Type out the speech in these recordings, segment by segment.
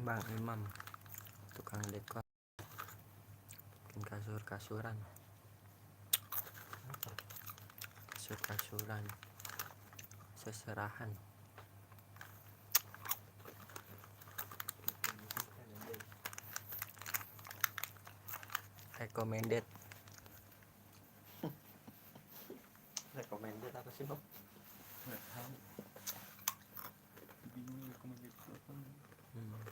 Bang Imam, tukang dekor, bikin kasur-kasuran, kasur-kasuran, seserahan. Recommended. Recommended apa sih, Bob? Nggak tahu. Bingung recommended apa.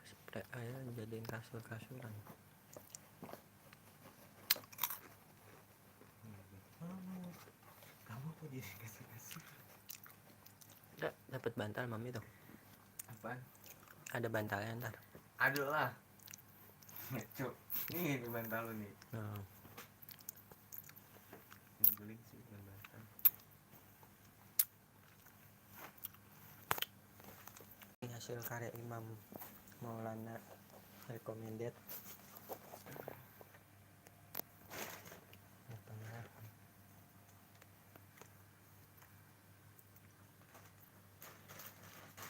Spray aja jadiin kasur-kasuran. Kamu kok jadi kasih-kasih? Enggak, dapat bantal mami tuh. Apaan? Ada bantalnya ntar. Aduh lah. Cuk, nih di bantal lu nih. Nah, Nyebelin sih dengan bantal. ini hasil karya Imam Maulana, recommended.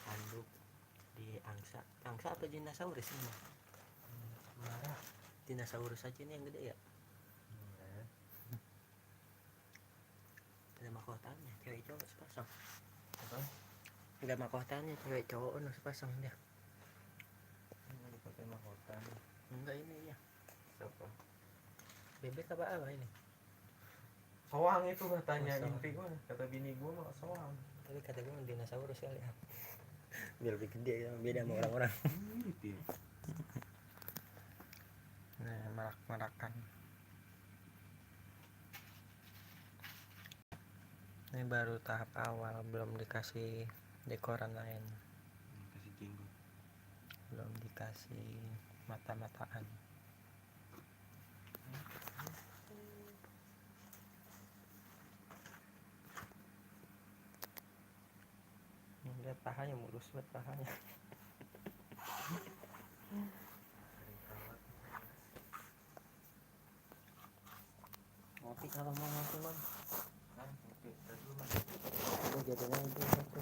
Handuk di angsa apa dinosaurus ini? Marah. Dinosaurus aja ini yang gede ya. Ada mahkotanya, cewek cowok sepasang. Apa? Ada mahkotanya, cewek cowok sepasang dia. Ini dipakai mahkota nih. Enggak ini ya. Siapa? Bebek apa ini? Soang itu katanya. Oh, soang. Inti gua, kata bini gua mah soang. Tapi kata gue dinosaurus kali ya. Biar lebih gede ya, beda sama orang-orang. Nah, merak-merakan. Ini baru tahap awal, belum dikasih dekoran lain, Kasih jenggot. belum dikasih mata-mataan. Lihat pahanya mulus banget pahanya. Ngopi kalau mau ngopi man. Oke, dulu mah. Udah jadinya itu satu.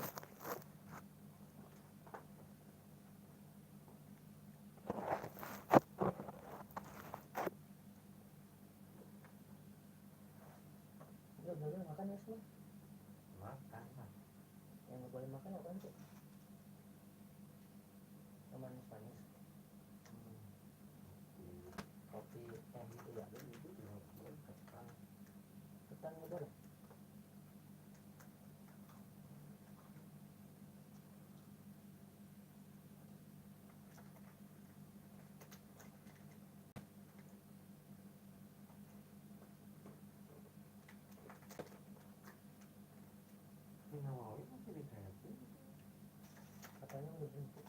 Udah makan ya semua. Makan lah. Yang nggak boleh makan apa sih? Manis-manis. Kopi yang itu ya, itu ketan nggak boleh. Ini Nawawi masih dikasih. Katanya udah jemput.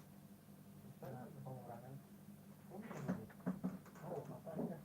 Karena pengurangan. Oh, apa aja?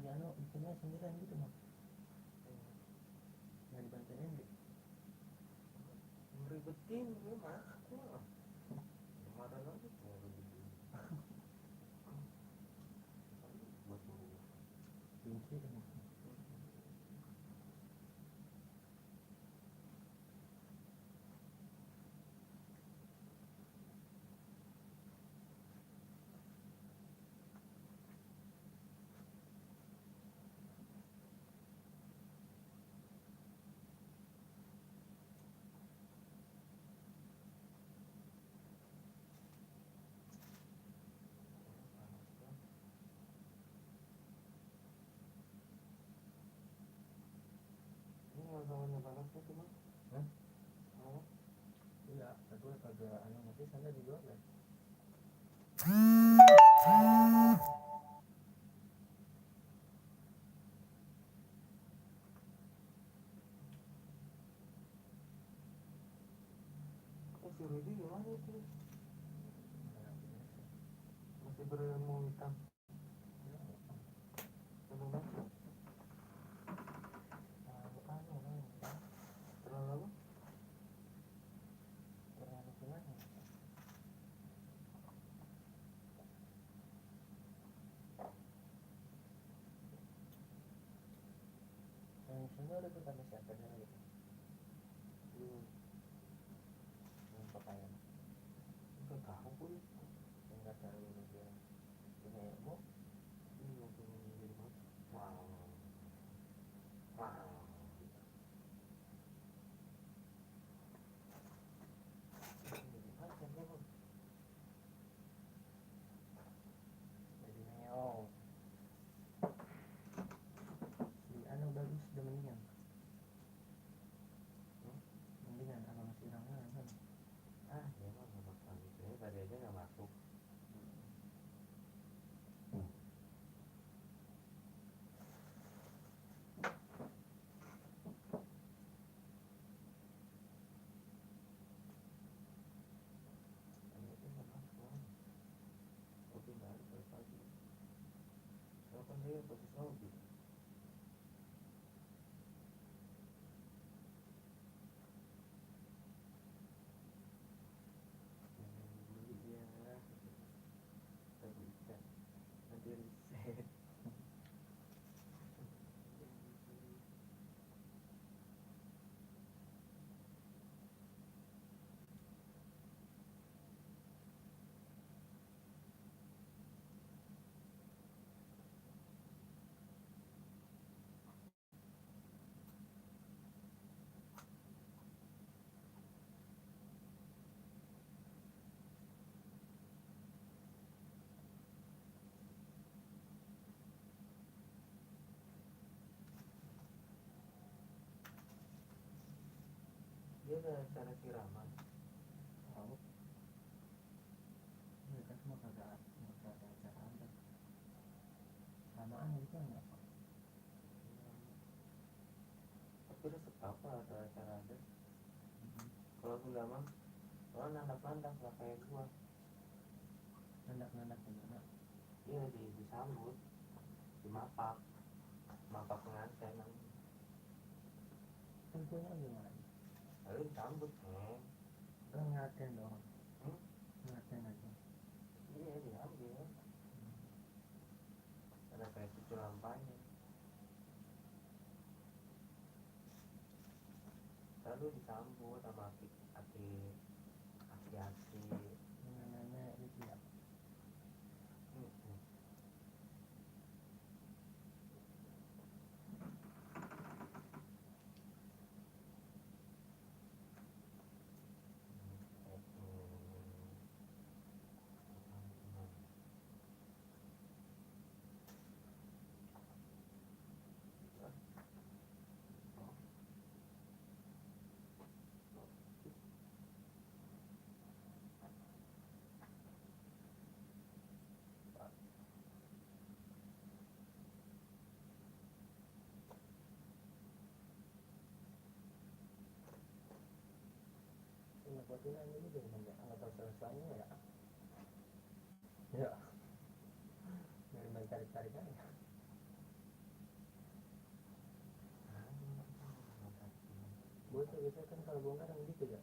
lagi bikinnya sendirian gitu mah, nggak dibantuin Endi. Ngeribetin gue mah aku marah lagi ngeribetin buat gue Benci kan. ini masalahnya banget tuh mah. Hah? Oh, Iya, aku kagak nanti sana dijual kan. si Rudy gimana itu? Masih berilmu hitam. Terlalu banyak. Terlalu apa? Terlalu gimana? Yang sana udah sama siapa dia gitu? Yang pakaian. Enggak tahu gue. Enggak tahu dia punya ilmu. Ini waktu di rumah. Wow. Wow. Jadi neo. Si anu bagus udah mendingan. Mendingan sama masih orang kan. Ah, dia mah nggak bakal gitu ya. Tadi aja nggak masuk. Tadi aja nggak masuk. Oke, nggak ada pagi. Kalau kan dia posisi hobi. Beli dia. Kita bisa. Nanti riset. Dia ada cara siraman. Tahu. Mereka semua kagak ada acara ada. Samaan gitu enggak? Tapi resep apa ada acara ada? Kalau Sunda mah, oh nandak-nandak nggak kayak gua. Nandak-nandak gimana? Iya disambut, dimapak, mapak pengantin. Tentunya gimana? Lalu disambut nih. Kan ngaten dong. Hmm? Ngaten aja. Iya diambil. Ada kayak cucu lampanya. Lalu disambut sama aki-aki. Nenek itu ya. Hmm. Ngepotin aja gitu nggak tahu selesainya ya. Ya. Dari main tarik-tarik aja. kadang gitu ya.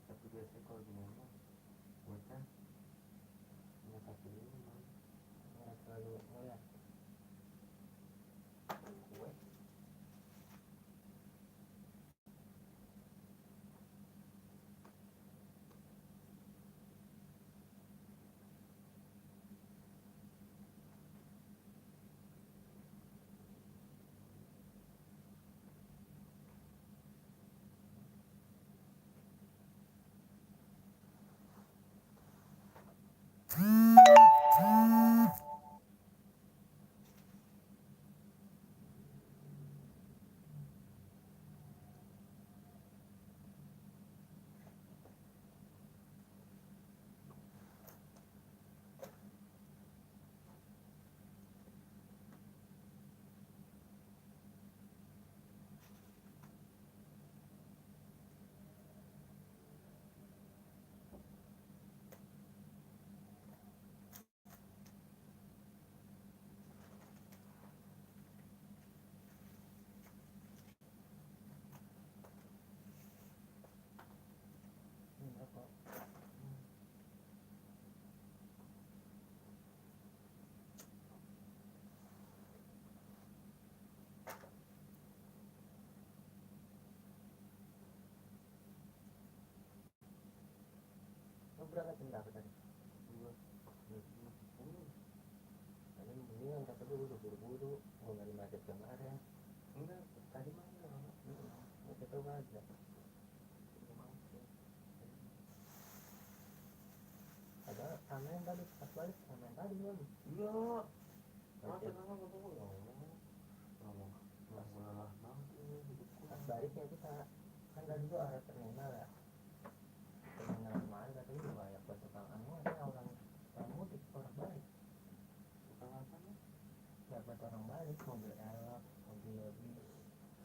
Tapi biasanya kalau gini mah bocah punya kaki ini mah Nggak terlalu ngeliat kue. Apa? Lo berangkat jam berapa tadi? dua Tadi mendingan kata gue udah buru-buru mau nyari macet kemarin. enggak tadi mana Macet tuh aja. Ada ramen tadi pas balik ramen tadi belum. iya masa Macet. nggak ketemu ya Allah masalah banget ini hidupku Pas baliknya kita kan tadi tuh arah terminal ya. Terminal kemarin katanya juga banyak buat tukang anu ada orang mudik orang balik. bukan apa nih Ya buat orang balik mobil elok mobil bis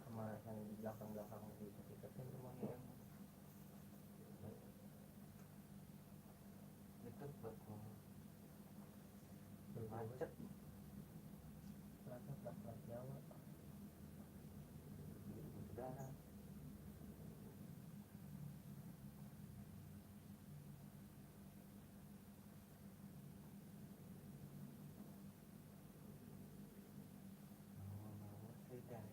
sama yang di belakang di deketin semuanya. deket buat Macet. macet Macet plat Jawa. udara saudara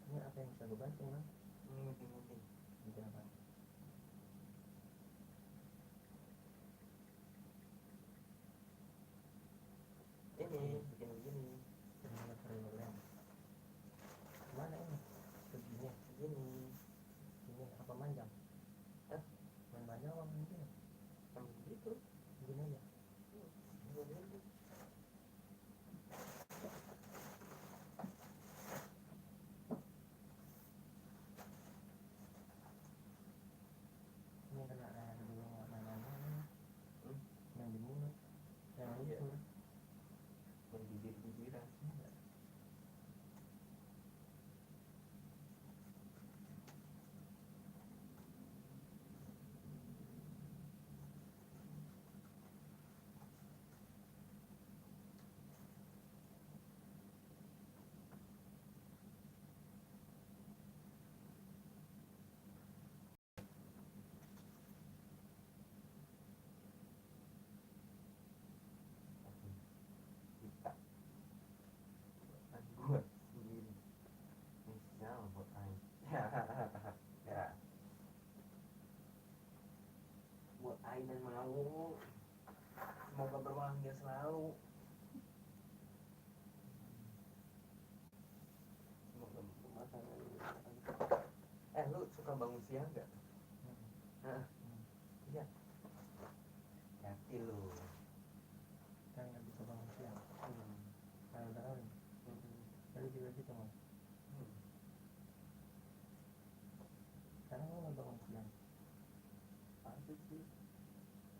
Ini apa yang bisa gue bantu man? ngunting Jangan. ini bikin begini Terminal Priwelen. Mana ini? Begini. gini Ini apa manjang? Main manjang apa main gini? sama gitu Gini aja. Ini kena air dulu nggak main yang di mulut. Yang Iya. itu. yang bibir-bibiran kita buat sendiri ini siapa buat aing ya buat aing dan mau semoga berbahagia selalu semoga rumah tangga lu suka bangun siang gak? Hah? Iya. Hati lu Kan nggak bisa bangun siang. Kalau udah kali. Tadi juga gitu man. Sekarang lo nggak bangun siang. Asik sih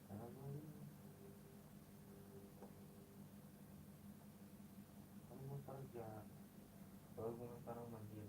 karena gue kamu mau kerja kalau gue sekarang mah dia